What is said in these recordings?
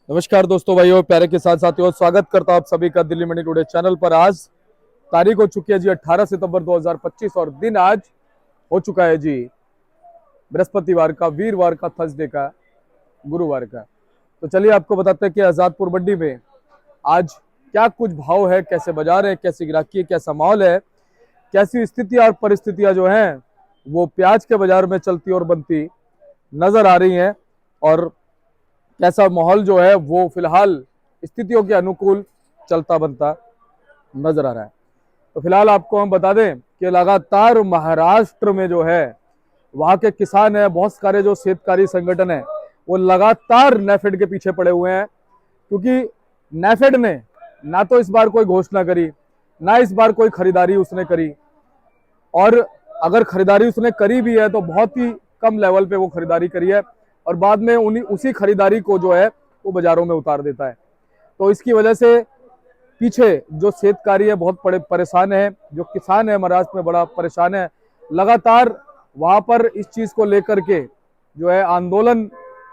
नमस्कार दोस्तों, भाइयों, प्यारे के साथ साथियों, स्वागत करता हूं आप सभी का दिल्ली मनी टुडे चैनल पर। आज तारीख हो चुकी है जी 18 सितंबर 2025 और दिन आज हो चुका है जी बृहस्पतिवार का, वीरवार का, थर्सडे का, गुरुवार का। तो चलिए आपको बताते हैं कि आजादपुर मंडी में आज क्या कुछ भाव है, कैसे बाजार है, कैसी ग्राहकी है, कैसा माहौल है, कैसी स्थितियां और परिस्थितियां जो हैं वो प्याज के बाजार में चलती और बनती नजर आ रही हैं और कैसा माहौल जो है वो फिलहाल स्थितियों के अनुकूल चलता बनता नजर आ रहा है। तो फिलहाल आपको हम बता दें कि लगातार महाराष्ट्र में जो है वहां के किसान है, बहुत सारे जो शेतकारी संगठन है वो लगातार नेफेड के पीछे पड़े हुए हैं, क्योंकि नेफेड ने ना तो इस बार कोई घोषणा करी, ना इस बार कोई खरीदारी उसने करी, और अगर खरीदारी उसने करी भी है तो बहुत ही कम लेवल पे वो खरीदारी करी है और बाद में उसी खरीदारी को जो है वो बाजारों में उतार देता है। तो इसकी वजह से पीछे जो शेतकारी है बहुत बड़े परेशान है, जो किसान है महाराष्ट्र में बड़ा परेशान है। लगातार वहां पर इस चीज को लेकर के जो है आंदोलन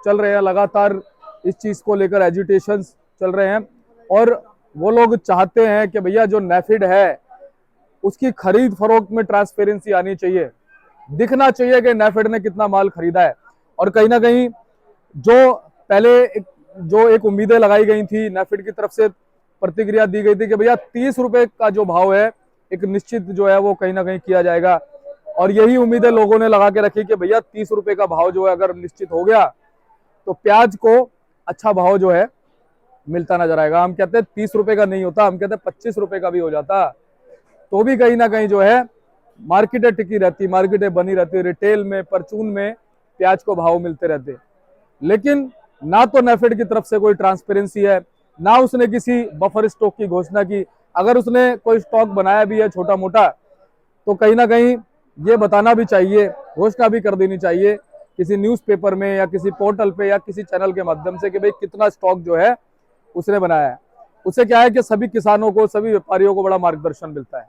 चल रहे हैं, लगातार इस चीज को लेकर एजिटेशन चल रहे हैं और वो लोग चाहते हैं कि भैया जो नेफेड है उसकी खरीद फरोख्त में ट्रांसपेरेंसी आनी चाहिए, दिखना चाहिए कि नेफेड ने कितना माल खरीदा है। और कहीं ना कहीं जो पहले जो एक उम्मीदें लगाई गई थी, नेफेड की तरफ से प्रतिक्रिया दी गई थी कि भैया 30 रुपए का जो भाव है एक निश्चित जो है वो कहीं ना कहीं किया जाएगा, और यही उम्मीदें लोगों ने लगा के रखी कि भैया 30 रुपए का भाव जो है अगर निश्चित हो गया तो प्याज को अच्छा भाव जो है मिलता नजर आएगा। हम कहते हैं 30 रुपए का नहीं होता, हम कहते हैं 25 रुपए का भी हो जाता तो भी कहीं ना कहीं जो है मार्केटें टिकी रहती, मार्केटें बनी रहती, रिटेल में, परचून में प्याज को भाव मिलते रहते। लेकिन ना तो नेफेड की तरफ से कोई ट्रांसपेरेंसी है, ना उसने किसी बफर स्टॉक की घोषणा की। अगर उसने कोई स्टॉक बनाया भी है छोटा मोटा तो कहीं ना कहीं ये बताना भी चाहिए, घोषणा भी कर देनी चाहिए किसी न्यूज़पेपर में या किसी पोर्टल पे या किसी चैनल के माध्यम से कि भाई कितना स्टॉक जो है उसने बनाया है। उससे क्या है कि सभी किसानों को, सभी व्यापारियों को बड़ा मार्गदर्शन मिलता है।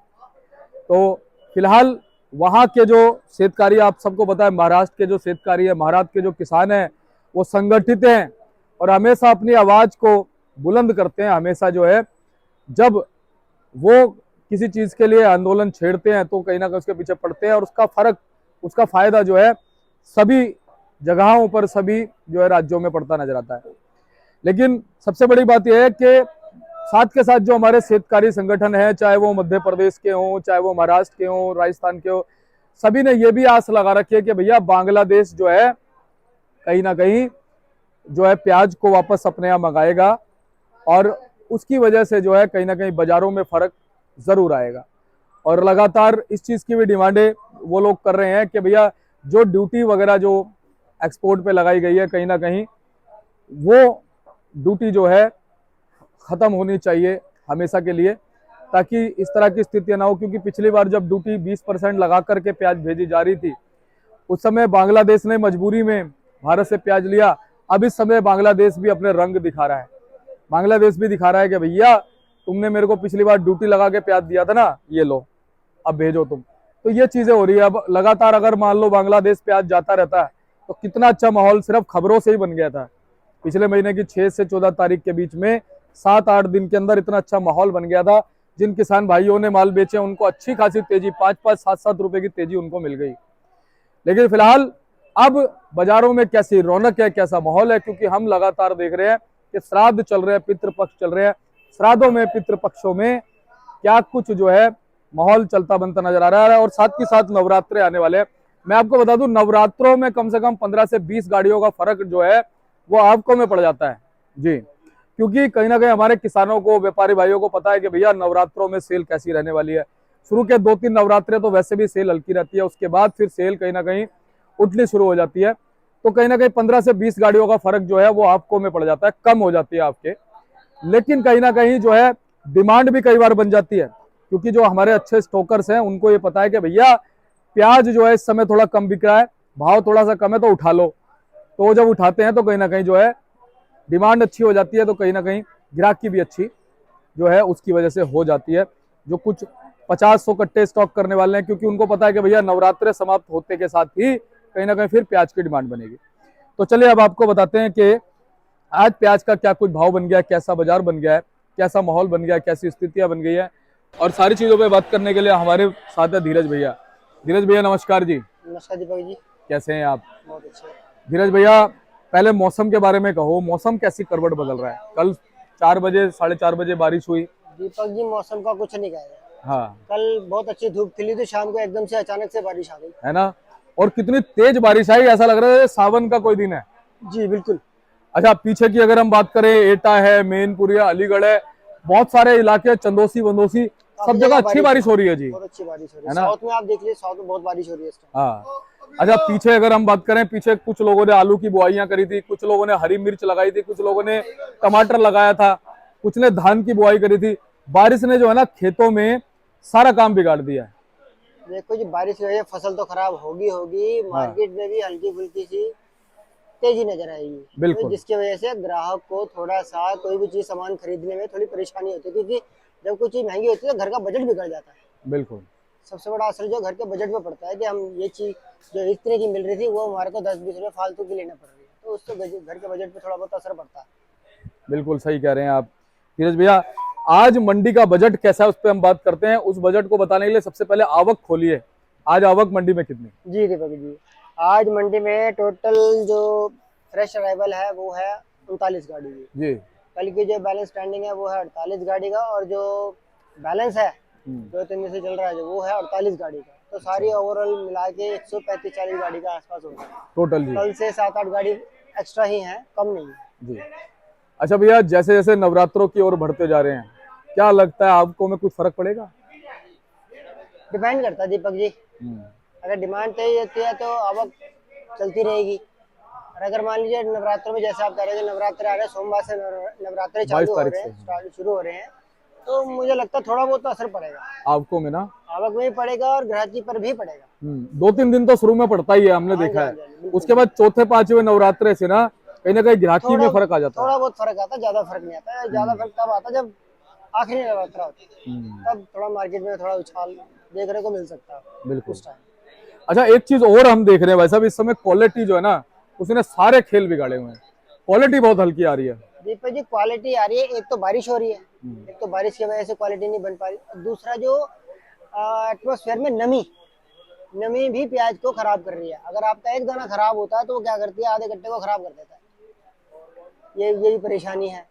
तो फिलहाल वहां के जो शेतकारी, आप सबको पता है महाराष्ट्र के जो शेतकारी है, महाराष्ट्र के जो किसान हैं वो संगठित हैं और हमेशा अपनी आवाज को बुलंद करते हैं। हमेशा जो है जब वो किसी चीज के लिए आंदोलन छेड़ते हैं तो कहीं ना कहीं उसके पीछे पड़ते हैं और उसका फायदा जो है सभी जगहों पर, सभी जो है राज्यों में पड़ता नजर आता है। लेकिन सबसे बड़ी बात यह है कि साथ के साथ जो हमारे शेतकारी संगठन है, चाहे वो मध्य प्रदेश के हों, चाहे वो महाराष्ट्र के हों, राजस्थान के हों, सभी ने ये भी आस लगा रखी है कि भैया बांग्लादेश जो है कहीं ना कहीं जो है प्याज को वापस अपने यहाँ मंगाएगा और उसकी वजह से जो है कहीं ना कहीं बाजारों में फर्क जरूर आएगा। और लगातार इस चीज की भी डिमांडें वो लोग कर रहे हैं कि भैया जो ड्यूटी वगैरह जो एक्सपोर्ट पे लगाई गई है कहीं ना कहीं वो ड्यूटी जो है खत्म होनी चाहिए हमेशा के लिए, ताकि इस तरह की स्थितियां ना हो। क्योंकि पिछली बार जब ड्यूटी 20% लगा करके प्याज भेजी जा रही थी उस समय बांग्लादेश ने मजबूरी में भारत से प्याज लिया। अब इस समय बांग्लादेश भी अपने रंग दिखा रहा है, बांग्लादेश भी दिखा रहा है कि भैया तुमने मेरे को पिछली बार ड्यूटी लगा के प्याज दिया था ना, ये लो अब भेजो तुम। तो ये चीजें हो रही है। अब लगातार अगर मान लो बांग्लादेश प्याज जाता रहता है तो कितना अच्छा माहौल सिर्फ खबरों से ही बन गया था। पिछले महीने की 6 से 14 तारीख के बीच में 7-8 दिन के अंदर इतना अच्छा माहौल बन गया था। जिन किसान भाइयों ने माल बेचे उनको अच्छी खासी तेजी, 5-5, 7-7 रुपए की तेजी उनको मिल गई। लेकिन फिलहाल अब बाजारों में कैसी रौनक है, कैसा माहौल है, क्योंकि हम लगातार देख रहे हैं कि श्राद्ध चल रहे हैं, पितृपक्ष चल रहे हैं। श्राद्धों में, पितृपक्षों में क्या कुछ जो है माहौल चलता बनता नजर आ रहा है। और साथ ही साथ नवरात्रे आने वाले हैं। मैं आपको बता दूं नवरात्रों में कम से कम 15 से 20 गाड़ियों का फर्क जो है वो आपको में पड़ जाता है जी, क्योंकि कहीं ना कहीं हमारे किसानों को, व्यापारी भाइयों को पता है कि भैया नवरात्रों में सेल कैसी रहने वाली है। शुरू के 2-3 नवरात्रे तो वैसे भी सेल हल्की रहती है, उसके बाद फिर सेल कहीं ना कहीं उठनी शुरू हो जाती है। तो कहीं ना कहीं 15 से 20 गाड़ियों का फर्क जो है वो आपको में पड़ जाता है, कम हो जाती है आपके। लेकिन कहीं ना कहीं जो है डिमांड भी कई बार बन जाती है, क्योंकि जो हमारे अच्छे स्टॉकर्स हैं उनको ये पता है कि भैया प्याज जो है इस समय थोड़ा कम बिक रहा है, भाव थोड़ा सा कम है तो उठा लो। तो वो जब उठाते हैं तो कहीं ना कहीं जो है डिमांड अच्छी हो जाती है, तो कहीं ना कहीं ग्राहकी भी अच्छी जो है उसकी वजह से हो जाती है। जो कुछ 50-100 कट्टे स्टॉक करने वाले हैं, क्योंकि उनको पता है कि भैया नवरात्रे समाप्त होते के साथ ही कहीं ना कहीं फिर प्याज की डिमांड बनेगी। तो चलिए अब आपको बताते हैं कि आज प्याज का क्या कुछ भाव बन गया है, कैसा बाजार बन गया है, कैसा माहौल बन गया है, कैसी स्थितियां बन गई है, और सारी चीजों पे बात करने के लिए हमारे साथ है धीरज भैया। धीरज भैया नमस्कार जी। नमस्कार दीपक जी। कैसे हैं आप? बहुत अच्छे। धीरज भैया, पहले मौसम के बारे में कहो, मौसम कैसी करवट बदल रहा है? कल 4 बजे 4:30 बजे बारिश हुई। दीपक जी मौसम का कुछ नहीं कहेगा। हाँ, कल बहुत अच्छी धूप खिली थी, शाम को एकदम से अचानक से बारिश आ गई। है ना? और कितनी तेज बारिश आई, ऐसा लग रहा है सावन का कोई दिन है। जी बिल्कुल। अच्छा, पीछे की अगर हम बात करें, एटा है, मेनपुरिया, अलीगढ़ है, बहुत सारे इलाके, चंदोसी वंदोसी, सब काफी जगह जगह अच्छी बारिश हो रही है जी, बहुत अच्छी बारिश हो रही है है। ना? साउथ में आप देख लीजिए, साउथ में बहुत बारिश हो रही है इस टाइम। हाँ। अच्छा, पीछे अगर हम बात करें, पीछे कुछ लोगों ने आलू की बुआइयां करी थी, कुछ लोगों ने हरी मिर्च लगाई थी, कुछ लोगों ने टमाटर लगाया था, कुछ ने धान की बुआई करी थी। बारिश ने जो है ना खेतों में सारा काम बिगाड़ दिया है। देखो जी, बारिश की वजह से फसल तो खराब होगी होगी, हाँ, मार्केट में भी हल्की फुल्की सी तेजी नजर आएगी, तो बिल्कुल जिसकी वजह से ग्राहक को थोड़ा सा कोई भी चीज सामान खरीदने में थोड़ी परेशानी होती है, क्योंकि जब कोई चीज महंगी होती है तो घर का बजट बिगड़ जाता है। बिल्कुल सबसे बड़ा असर जो घर के बजट में पड़ता है कि हम ये चीज जो इस तरह की मिल रही थी वो हमारे को 10-20 रुपए फालतू की लेना पड़ रही है, तो उससे घर के बजट पे थोड़ा बहुत असर पड़ता है। बिल्कुल सही कह रहे हैं आप धीरज भैया। आज मंडी का बजट कैसा है उस पर हम बात करते हैं। उस बजट को बताने के लिए सबसे पहले आवक खोलिए। आज आवक मंडी में कितनी? जी दीपक जी, आज मंडी में टोटल जो फ्रेश अराइवल है वो है 39 गाड़ी की। जी। कल की जो बैलेंस स्टैंडिंग है वो है 48 गाड़ी का, और जो बैलेंस है जो 3 दिन से चल रहा है जो वो है 48 गाड़ी का। तो सारी ओवरऑल मिला के 135-40 गाड़ी का आसपास होगा टोटल जी। कल से 7-8 गाड़ी एक्स्ट्रा ही है, कम नहीं है जी। अच्छा भैया, जैसे जैसे नवरात्रों की ओर बढ़ते जा रहे हैं, क्या लगता है आपको में कुछ फर्क पड़ेगा? डिपेंड करता है दीपक जी। अगर डिमांड तेज होती है तो आवक चलती रहेगी, और अगर मान लीजिए नवरात्र में जैसे आप कह रहे हैं कि नवरात्र आ रहे हैं, सोमवार से नवरात्र 22 चालू हो तारीख रहे से हैं, शुरू हो रहे हैं, तो मुझे लगता है थोड़ा बहुत तो असर पड़ेगा। आपको में ना। आवक में भी पड़ेगा और ग्राहकी पर भी पड़ेगा। 2-3 दिन तो शुरू में पड़ता ही है, हमने हाँ जी, देखा हाँ है। जी, हाँ जी, बिल्कुल। उसके बाद चौथे पांचवें नवरात्रे से ना कहीं ग्राहकी में थोड़ा फर्क आ जाता है। थोड़ा बहुत फर्क आता है, ज्यादा फर्क नहीं आता है। ज्यादा फर्क तब आता है जब आखिरी नवरात्रा होती है, तब थोड़ा मार्केट में थोड़ा उछाल देखने को मिल सकता है बिल्कुल। उस टाइम। अच्छा, एक चीज और हम देख रहे हैं भाई साहब, इस समय क्वालिटी जो है ना, उसने सारे खेल बिगाड़े हुए हैं। क्वालिटी बहुत हल्की आ रही है। दीपक जी, क्वालिटी आ रही है, एक तो बारिश हो रही है, एक तो बारिश की वजह से क्वालिटी नहीं बन पा रही, दूसरा जो एटमोसफेयर में नमी नमी भी प्याज को खराब कर रही है। अगर आपका एक दाना खराब होता है तो वो क्या करती है, आधे गट्टे को खराब कर देता है। यही परेशानी है।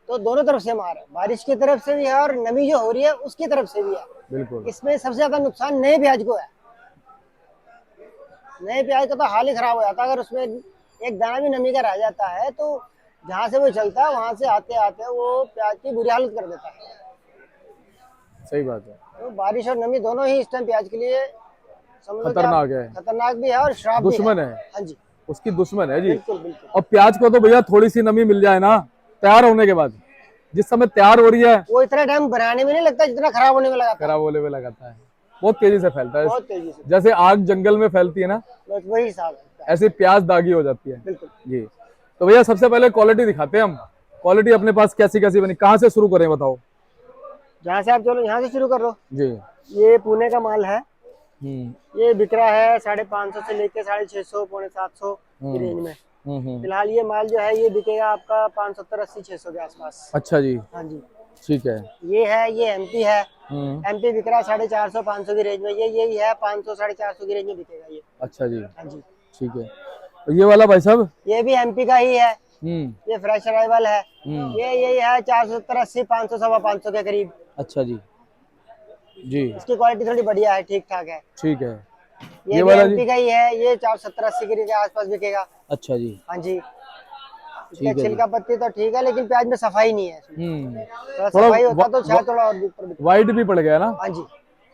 तो दोनों तरफ से मार है, बारिश की तरफ से भी है और नमी जो हो रही है उसकी तरफ से भी है। बिल्कुल। इसमें सबसे ज्यादा नुकसान नए प्याज को है। नए प्याज का तो हाल ही खराब हो जाता है। अगर उसमें एक दाना भी नमी का रह जाता है तो जहां से वो चलता है वहां से आते आते वो प्याज की बुरी हालत कर देता है। सही बात है। तो बारिश और नमी दोनों ही इस टाइम प्याज के लिए समझ लो कि खतरनाक है, खतरनाक भी है और श्राप भी दुश्मन है। हाँ जी, उसकी दुश्मन है जी। बिल्कुल बिल्कुल। और प्याज को तो भैया थोड़ी सी नमी मिल जाए ना, तैयार होने के बाद, जिस समय तैयार हो रही है, वो इतना टाइम बनाने में नहीं लगता जितना खराब होने में लगाता है। खराब होने में लगाता है। बहुत तेजी से फैलता है, बहुत तेजी से, जैसे आग जंगल में फैलती है ना, बस वही हिसाब है। ऐसे प्याज दागी हो जाती है। बिल्कुल जी। तो भैया सबसे पहले क्वालिटी दिखाते हैं हम। क्वालिटी अपने पास कैसी कैसी बनी, कहाँ से शुरू करें बताओ? जहाँ से आप चलो यहाँ से शुरू कर लो। जी। ये पुणे का माल है, हम्म ये बिक रहा है 550 से लेके 650 750 की रेंज में। फिलहाल ये माल जो है ये बिकेगा आपका 570 80 600 के आसपास। अच्छा जी, हाँ जी। ठीक है। ये एमपी है। एमपी बिक रहा है 450 500 की रेंज में। यही है 500 450 की रेंज में बिकेगा ये। अच्छा जी, हाँ जी। ठीक है। तो ये वाला भाई साहब? ये भी एमपी का ही है, हम्म ये फ्रेश अराइवल है। ये यही है 470 80 500 550 के करीब। अच्छा जी। जी, इसकी क्वालिटी थोड़ी बढ़िया है, ठीक ठाक है। ठीक है। ये भी वाला एमपी का ही है, ये 470 80 के आसपास बिकेगा। अच्छा जी, हाँ जी। इसका ठीक है जी। छिलका पत्ती तो ठीक है, लेकिन प्याज में सफाई नहीं है। थोड़ा थोड़ा सफाई होता तो शायद थोड़ा और ऊपर बिकता। वाइट भी पड़ गया ना। हाँ जी।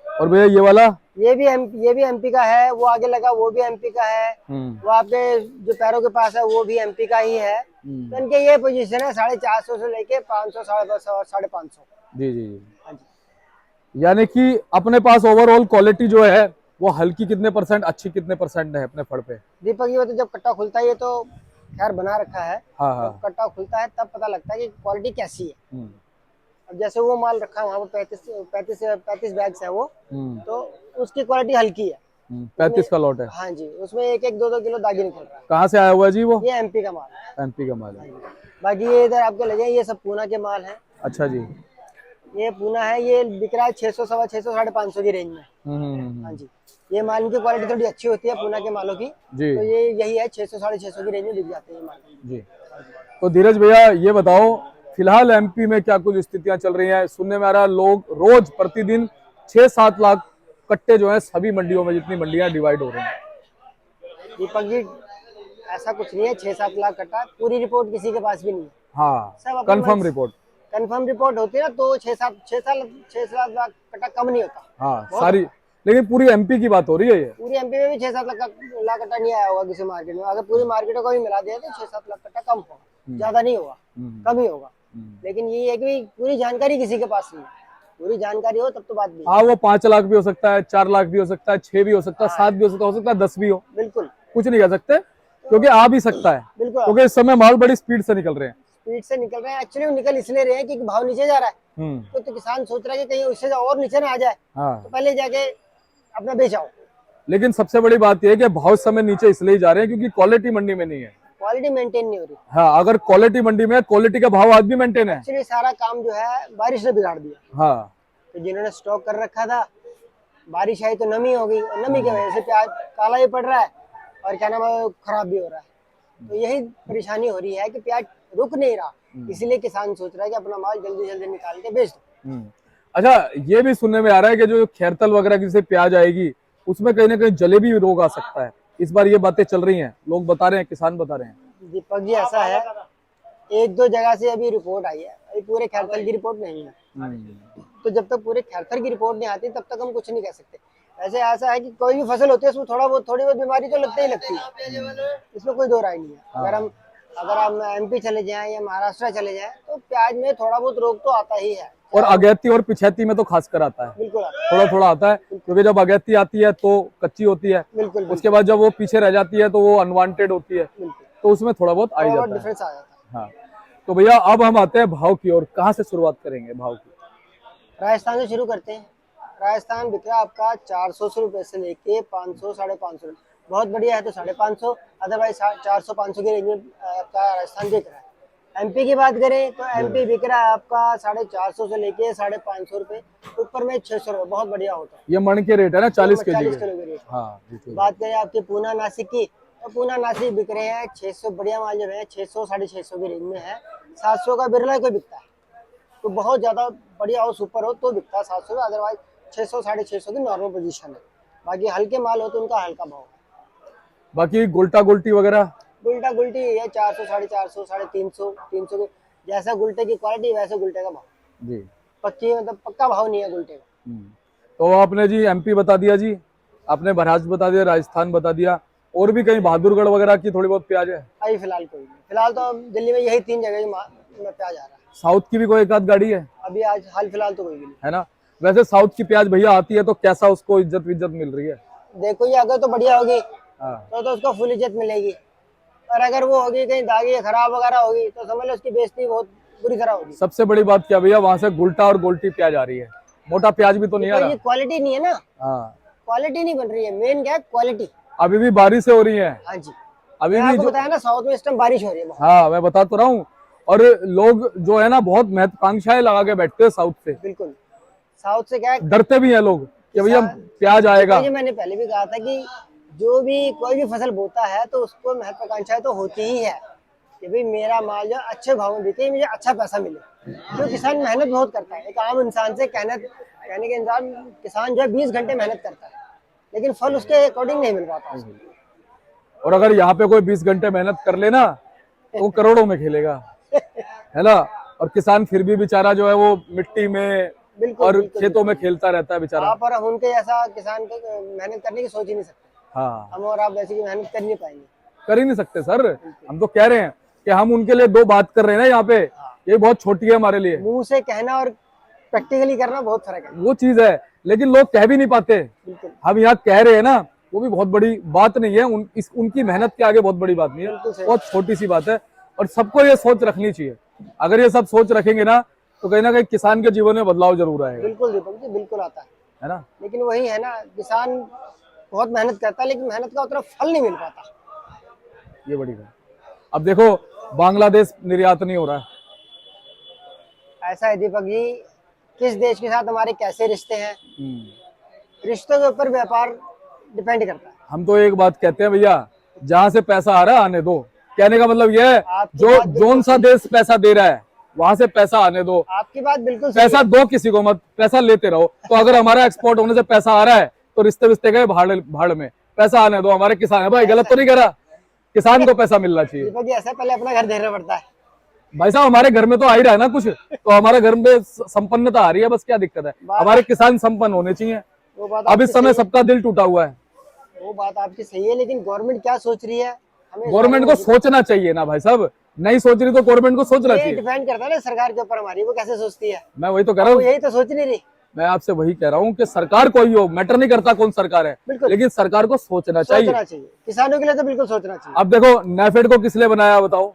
और भैया ये वाला? ये भी एमपी का है। वो आगे लगा वो भी एमपी का है। वो आपके जो पैरों के पास है वो भी एमपी का ही है। तो इनके ये पोजीशन है 450 से लेके 500 550 और 550। जी जी जी। हाँ जी। यानी कि अपने पास ओवरऑल क्वालिटी जो है वो हल्की कितने परसेंट, अच्छी कितने परसेंट है अपने फड़ पे? दीपक ये तो जब कट्टा खुलता है, ये तो खैर बना रखा है। हाँ हाँ। जब कट्टा खुलता है तब पता लगता है कि क्वालिटी कैसी है। अब जैसे वो माल रखा है वहाँ पे 35 बैग्स है वो, तो उसकी क्वालिटी हल्की है। 35 का लॉट है। हाँ जी, उसमें 1-1 2-2 किलो दागी निकल रहा है। कहाँ से आया हुआ है जी वो? ये एमपी का माल है। एमपी का माल है। बाकी ये इधर आपको लगे ये सब पूना के माल हैं। अच्छा जी। ये पूना है, ये बिक रहा है 600, 650, 550 की रेंज में। हाँ जी, ये माल की क्वालिटी थोड़ी अच्छी होती है पूना के मालों की, जी तो ये यही है 600, 650 की रेंज में बिक जाते हैं ये माल। जी। तो धीरज भैया ये बताओ, फिलहाल एमपी में क्या कुछ स्थितियां चल रही हैं? सुनने में आ रहा है लोग रोज प्रतिदिन 6-7 लाख कट्टे जो है सभी मंडियों में, जितनी मंडियां डिवाइड हो रही हैं। दीपक जी, ऐसा कुछ नहीं है 6-7 लाख कट्टा, पूरी रिपोर्ट किसी के पास भी नहीं है। हाँ, सब अपने कंफर्म रिपोर्ट। कंफर्म रिपोर्ट होती है ना, तो 6-7 लाख कट्टा कम नहीं होता। हाँ बहुत सारी, लेकिन पूरी एमपी की बात हो रही है ये। पूरी एमपी में भी 6-7 लाख कट्टा नहीं आया होगा किसी मार्केट में। अगर पूरी मार्केटों को भी मिला दिया तो 6-7 लाख कट्टा कम होगा, ज्यादा नहीं होगा, कम ही होगा। लेकिन ये है कि पूरी जानकारी किसी के पास नहीं है। पूरी जानकारी हो तब तो बात भी है। हाँ, वो 5 लाख भी हो सकता है, 4 लाख भी हो सकता है, 6 भी हो सकता है, 7 भी हो सकता है, 10 भी हो। बिल्कुल कुछ नहीं कह सकते, क्योंकि आ भी सकता है, बिल्कुल क्योंकि इस समय माल बड़ी स्पीड से निकल रहे हैं। स्पीड से निकल रहे हैं। एक्चुअली वो निकल इसलिए रहे हैं कि भाव नीचे जा रहा है, तो किसान सोच रहा है कि कहीं उससे और नीचे ना आ जाए, तो हाँ, पहले जाके अपना बेचाओ। लेकिन सबसे बड़ी बात यह है कि भाव इस समय नीचे इसलिए जा रहे हैं क्योंकि क्वालिटी मंडी में नहीं है। क्वालिटी मेंटेन नहीं हो रही। हाँ, अगर क्वालिटी मंडी में, क्वालिटी का भाव आज भी मेंटेन है। एक्चुअली सारा काम जो है बारिश ने बिगाड़ दिया। हाँ, तो जिन्होंने स्टॉक कर रखा था, बारिश आई तो नमी हो गई, और नमी की वजह से प्याज काला भी पड़ रहा है और क्या नाम है खराब भी हो रहा है। तो यही परेशानी हो रही है कि प्याज रुक नहीं रहा, इसलिए किसान सोच रहा है कि अपना माल जल्दी जल्दी निकाल के बेच दो। अच्छा, ये भी सुनने में आ रहा है कि जो खैरतल वगैरह की से प्याज आएगी उसमें कहीं ना कहीं जलेबी रोग आ सकता है। इस बार ये बातें चल रही हैं, लोग बता रहे हैं, किसान बता रहे हैं। दीपक जी ऐसा है, 1-2 जगह से अभी रिपोर्ट आई है, अभी पूरे खैरथल की रिपोर्ट नहीं है। तो जब तक पूरे खैरथल की रिपोर्ट नहीं आती तब तक हम कुछ नहीं कह सकते। वैसे ऐसा है कि कोई भी फसल होती है उसमें थोड़ी बहुत बीमारी तो लगती ही लगती है, इसमें कोई दो राय नहीं है। अगर हम एमपी चले जाएं या महाराष्ट्र चले जाएं तो प्याज में थोड़ा बहुत रोग तो आता ही है। और अगैती और पिछैती में तो खासकर आता है, बिल्कुल थोड़ा थोड़ा आता है, क्योंकि जब अगैती आती है तो कच्ची होती है, बिल्कुल उसके बाद जब वो पीछे रह जाती है तो वो अनवांटेड होती है, बिल्कुल तो उसमें थोड़ा बहुत आ ही थोड़ा जाता है। डिफरेंस आ जाता है। हाँ, तो भैया अब हम आते हैं भाव की ओर। कहाँ से शुरुआत करेंगे भाव की? राजस्थान से शुरू करते हैं। राजस्थान बिक रहा है आपका 400 रुपए से लेके 500, 550। बहुत बढ़िया है तो 550, अदरवाइज 400-500 की रेंज में आपका राजस्थान बिक रहा है। एमपी की बात करें तो एमपी बिक रहा है आपका 450 से लेके 550 रुपए, ऊपर में 600 रुपए। बहुत बढ़िया होता है। ये मन के रेट है ना, 40 केजी 40 के। किलो की रेट। हाँ बिल्कुल। बात करें आपके पूना नासिक की, तो पूना नासिक बिक रहे हैं 600। बढ़िया माल जो है 600, 650 की रेंज में है। 700 का बिरला कोई बिकता है, तो बहुत ज्यादा बढ़िया हो, सुपर हो तो बिकता है 700 में, अदरवाइज 600, 650 की नॉर्मल पोजीशन है। बाकी हल्के माल हो तो उनका हल्का भाव है। बाकी गुल्टा गुल्टी वगैरह? गुल्टा गुल्टी है 400, 450, 350, 300 की। जैसा गुल्टे की क्वालिटी वैसे गुल्टे का भाव जी। पक्की, मतलब पक्का भाव नहीं है गुल्टे का। तो आपने जी एमपी बता दिया जी, आपने महाराष्ट्र बता दिया, राजस्थान बता दिया, और भी कहीं बहादुरगढ़ वगैरह की थोड़ी बहुत प्याज है? अभी फिलहाल कोई नहीं। फिलहाल तो दिल्ली में यही 3 जगह में प्याज आ रहा है। साउथ की भी कोई एक आध गाड़ी है? अभी आज हाल फिलहाल तो कोई भी नहीं है ना। वैसे साउथ की प्याज भैया आती है तो कैसा उसको इज्जत विज्जत मिल रही है? देखो ये अगर तो बढ़िया होगी हाँ। तो उसको फुल इज्जत मिलेगी, और अगर वो होगी कहीं दागी खराब वगैरह होगी तो समझ लो उसकी बेइज्जती बहुत बुरी तरह होगी। सबसे बड़ी बात क्या भैया, वहां से गुल्टा और गोल्टी प्याज आ रही है, मोटा प्याज भी तो नहीं आ ये रहा। क्वालिटी नहीं है ना, हाँ, क्वालिटी नहीं बन रही है। मेन क्या है, क्वालिटी। अभी भी बारिश हो रही है। हाँ जी, अभी मैंने भी आपको जो, बताया ना साउथ में इस टाइम बारिश हो रही है बहुत। हाँ मैं बता तो रहा हूँ, और लोग जो है ना बहुत महत्वाकांक्षाएं लगा के बैठते हैं साउथ से। बिल्कुल, साउथ से क्या है, डरते भी हैं लोग कि भैया प्याज आएगा। ये मैंने पहले भी कहा था कि जो भी कोई भी फसल बोता है तो उसको महत्वाकांक्षाएं तो होती ही है कि भाई मेरा माल जो अच्छे भाव में बिके, मुझे अच्छा पैसा मिले। तो किसान मेहनत बहुत करता है, एक आम इंसान से कहने के इंसान, किसान जो है 20 घंटे मेहनत करता है, लेकिन फल उसके अकॉर्डिंग नहीं मिल पाता उसको। और अगर यहाँ पे कोई 20 घंटे मेहनत कर लेना तो वो करोड़ों में खेलेगा, है ना। और किसान फिर भी बेचारा जो है वो मिट्टी में बिल्कुल, और बिल्कुल, खेतों में खेलता रहता है बेचारा। आप और हम उनके ऐसा किसान को मेहनत करने की सोच ही नहीं सकते। हाँ, हम और आप वैसे की मेहनत कर नहीं पाएंगे। कर ही नहीं सकते सर। हम तो कह रहे हैं कि हम उनके लिए दो बात कर रहे हैं ना यहाँ पे, ये बहुत छोटी है हमारे लिए। मुंह से कहना और प्रैक्टिकली करना बहुत फर्क है। वो चीज है, लेकिन लोग कह भी नहीं पाते। बिल्कुल, हम यहाँ कह रहे हैं ना, वो भी बहुत बड़ी बात नहीं है। उनकी मेहनत के आगे बहुत बड़ी बात नहीं है, बिल्कुल सही। बहुत छोटी सी बात है। और सबको ये सोच रखनी चाहिए। अगर ये सब सोच रखेंगे ना तो कहीं ना कहीं किसान के जीवन में बदलाव जरूर आएगा, बिल्कुल दीपक जी, बिल्कुल आता है ना। लेकिन वही है ना, किसान बहुत मेहनत करता है लेकिन मेहनत का उतना फल नहीं मिल पाता। ये बड़ी बात। अब देखो बांग्लादेश निर्यात नहीं हो रहा है। ऐसा है दीपक जी, किस देश के साथ हमारे कैसे रिश्ते हैं, रिश्तों के ऊपर व्यापार डिपेंड करता है। हम तो एक बात कहते हैं भैया, जहां से पैसा आ रहा है आने दो। कहने का मतलब यह है, आपकी जो बात बिल्कुल जोन सा देश पैसा दे रहा है वहां से पैसा आने दो। आपकी बात बिल्कुल सही पैसा है। दो किसी को मत, पैसा लेते रहो। तो अगर हमारा एक्सपोर्ट होने से पैसा आ रहा है तो रिश्ते विश्ते गए भाड़ भाड़ में, पैसा आने दो। हमारे किसान है भाई, गलत तो नहीं करा, किसान को पैसा मिलना चाहिए। दीपक जी ऐसा पहले अपना घर देखना पड़ता है। भाई साहब हमारे घर में तो आ ही रहा है ना कुछ, तो हमारे घर में संपन्नता आ रही है, बस क्या दिक्कत है। हमारे किसान संपन्न होने चाहिए। वो बात अब इस आपकी समय सही सबका दिल टूटा हुआ है। है। वो बात आपकी सही है, लेकिन गवर्नमेंट क्या सोच रही है हमें गवर्नमेंट को सोचना चाहिए ना भाई साहब, नहीं सोच रही तो गवर्नमेंट को सोचना ये चाहिए। डिपेंड करता है ना सरकार के ऊपर हमारी, वो कैसे सोचती है। मैं वही तो कह रहा वो हूँ, यही तो सोच नहीं रही। मैं आपसे वही कह रहा हूँ कि सरकार कोई हो, मैटर नहीं करता कौन सरकार है, बिल्कुल। लेकिन सरकार को सोचना चाहिए। सोचना चाहिए, किसानों के लिए तो बिल्कुल सोचना चाहिए। अब देखो नेफेड को किस लिए बनाया बताओ,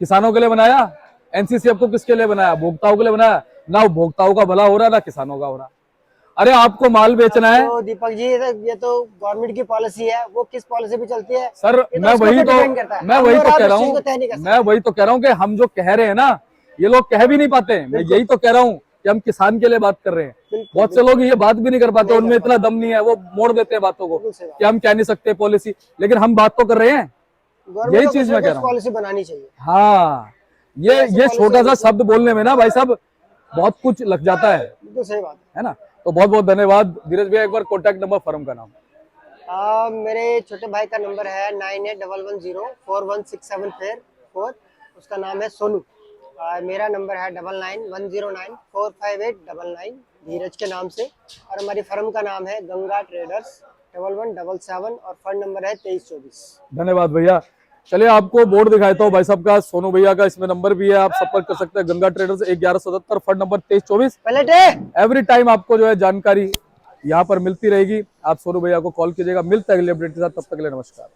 किसानों के लिए बनाया। एनसीसीएफ को किसके लिए बनाया, भोक्ताओं के लिए बनाया। ना भोक्ताओं का भला हो रहा, ना किसानों का हो रहा। अरे आपको माल बेचना है तो दीपक जी ये तो गवर्नमेंट की पॉलिसी है, वो किस पॉलिसी पे चलती है सर, ये तो मैं उसके वही ऊपर तो डिपेंड करता है। मैं हम वही और तो आप कह इस रहा चीज हूँ, को तय नहीं कर सकते। मैं वही तो कह रहा हूँ कि हम जो कह रहे हैं ना, ये लोग कह भी नहीं पाते। मैं यही तो कह रहा हूँ कि हम किसान के लिए बात कर रहे हैं। बिल्कुल, बहुत से लोग ये बात भी नहीं कर पाते, उनमें इतना दम नहीं है, वो मोड़ देते हैं बातों को बिल्कुल सही बात। कि हम कह नहीं सकते पॉलिसी, लेकिन हम बात तो कर रहे हैं। गवर्नमेंट यही को चीज कुछ ना मैं कह कुछ रहा हूँ। पॉलिसी बनानी चाहिए। हाँ, ये छोटा सा शब्द बोलने में ना भाई साहब बहुत कुछ लग जाता है बिल्कुल सही बात है ना। तो बहुत बहुत धन्यवाद धीरज भैया। एक बार कॉन्टैक्ट नंबर, फर्म का नाम। है। मेरे छोटे भाई का नंबर है 9811041674। उसका नाम है सोनू। मेरा नंबर है 9910945899 धीरज के नाम से। और हमारी फर्म का नाम है गंगा ट्रेडर्स 1177 और फंड नंबर है 2324। धन्यवाद भैया। चलिए आपको बोर्ड दिखाता हूँ भाई साहब का, सोनू भैया का, इसमें नंबर भी है, आप संपर्क कर सकते हैं। Ganga traders 1177, fund number 2324। पलटे एवरी टाइम आपको जो है जानकारी यहाँ पर मिलती रहेगी। आप सोनू भैया को कॉल कीजिएगा। मिलते हैं अगले अपडेट के साथ, तब तक के लिए नमस्कार।